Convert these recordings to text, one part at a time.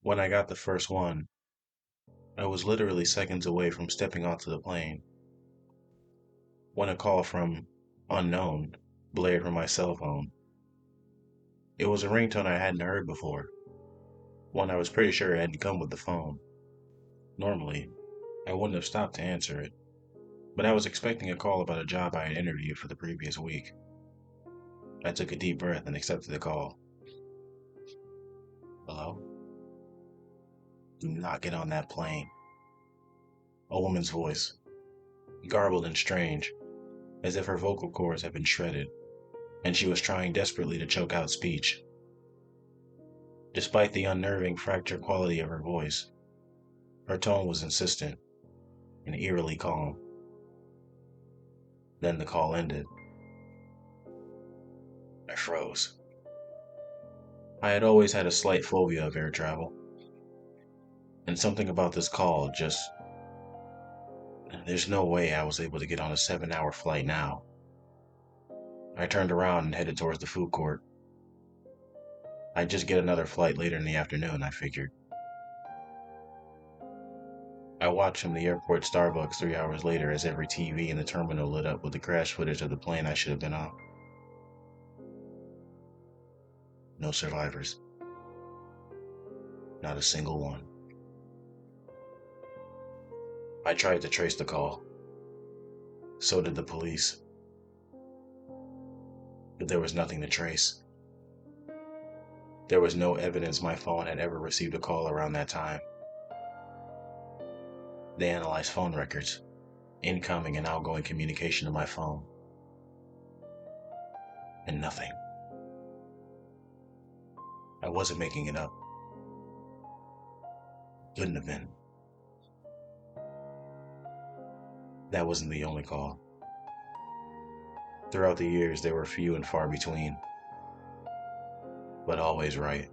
When I got the first one, I was literally seconds away from stepping onto the plane when a call from unknown blared from my cell phone. It was a ringtone I hadn't heard before, one I was pretty sure hadn't come with the phone. Normally, I wouldn't have stopped to answer it, but I was expecting a call about a job I had interviewed for the previous week. I took a deep breath and accepted the call. Hello? Do not get on that plane. A woman's voice, garbled and strange, as if her vocal cords had been shredded, and she was trying desperately to choke out speech. Despite the unnerving, fractured quality of her voice, her tone was insistent and eerily calm. Then the call ended. I froze. I had always had a slight phobia of air travel, and something about this call just. There's no way I was able to get on a 7-hour flight now. I turned around and headed towards the food court. I'd just get another flight later in the afternoon, I figured. I watched from the airport Starbucks 3 hours later as every TV in the terminal lit up with the crash footage of the plane I should have been on. No survivors. Not a single one. I tried to trace the call. So did the police. But there was nothing to trace. There was no evidence my phone had ever received a call around that time. They analyzed phone records, incoming and outgoing communication to my phone. And nothing. I wasn't making it up. Couldn't have been. That wasn't the only call. Throughout the years, they were few and far between, but always right.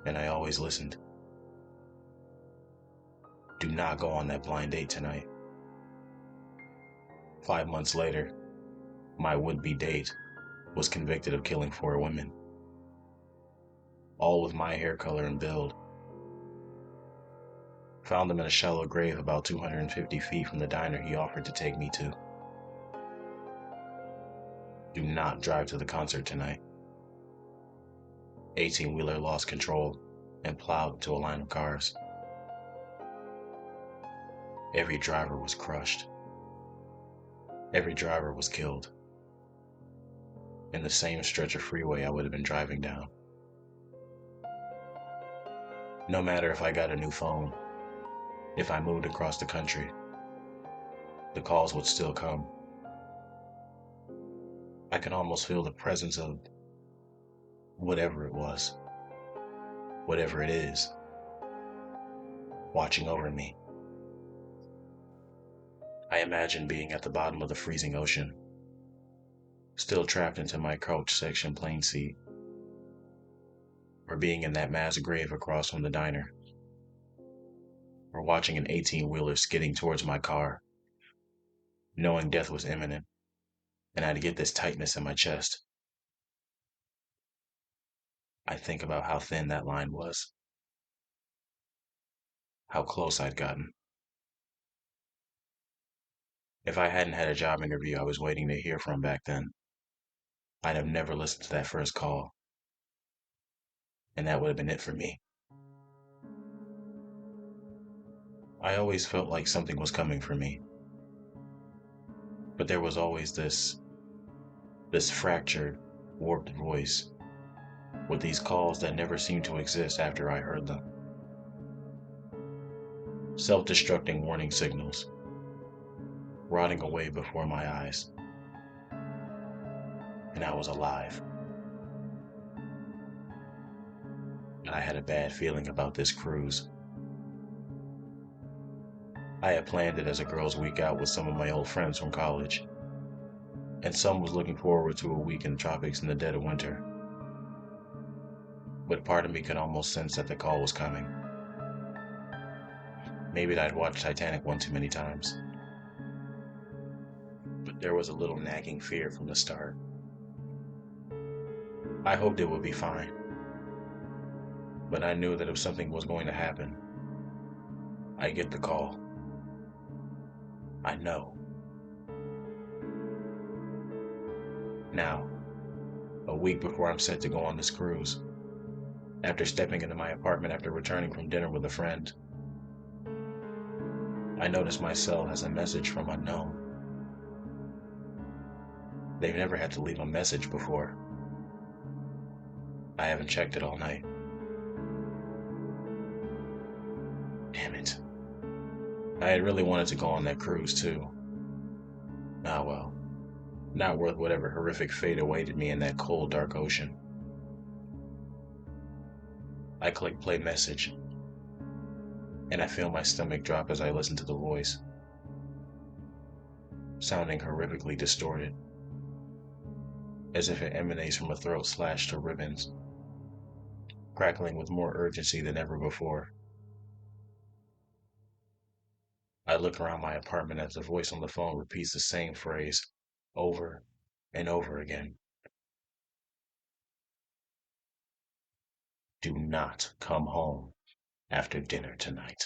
And I always listened. Do not go on that blind date tonight. 5 months later, my would-be date was convicted of killing 4 women, all with my hair color and build. Found him in a shallow grave about 250 feet from the diner he offered to take me to. Do not drive to the concert tonight. 18-wheeler lost control and plowed into a line of cars. Every driver was crushed. Every driver was killed. In the same stretch of freeway I would have been driving down. No matter if I got a new phone, if I moved across the country, the calls would still come. I could almost feel the presence of whatever it was, whatever it is, watching over me. I imagined being at the bottom of the freezing ocean, still trapped into my couch section plane seat, or being in that mass grave across from the diner, or watching an 18-wheeler skidding towards my car, knowing death was imminent, and I'd get this tightness in my chest. I think about how thin that line was, how close I'd gotten. If I hadn't had a job interview I was waiting to hear from back then, I'd have never listened to that first call, and that would have been it for me. I always felt like something was coming for me, but there was always this fractured, warped voice with these calls that never seemed to exist after I heard them. Self-destructing warning signals, rotting away before my eyes, and I was alive. I had a bad feeling about this cruise. I had planned it as a girls' week out with some of my old friends from college, and some was looking forward to a week in the tropics in the dead of winter. But part of me could almost sense that the call was coming. Maybe I'd watched Titanic one too many times, but there was a little nagging fear from the start. I hoped it would be fine. but I knew that if something was going to happen, I get the call. I know. Now, a week before I'm set to go on this cruise, after stepping into my apartment after returning from dinner with a friend, I notice my cell has a message from unknown. They've never had to leave a message before. I haven't checked it all night. Damn it. I had really wanted to go on that cruise too. Ah well, not worth whatever horrific fate awaited me in that cold, dark ocean. I click play message, and I feel my stomach drop as I listen to the voice, sounding horrifically distorted, as if it emanates from a throat slashed to ribbons, crackling with more urgency than ever before. I look around my apartment as the voice on the phone repeats the same phrase over and over again. Do not come home after dinner tonight.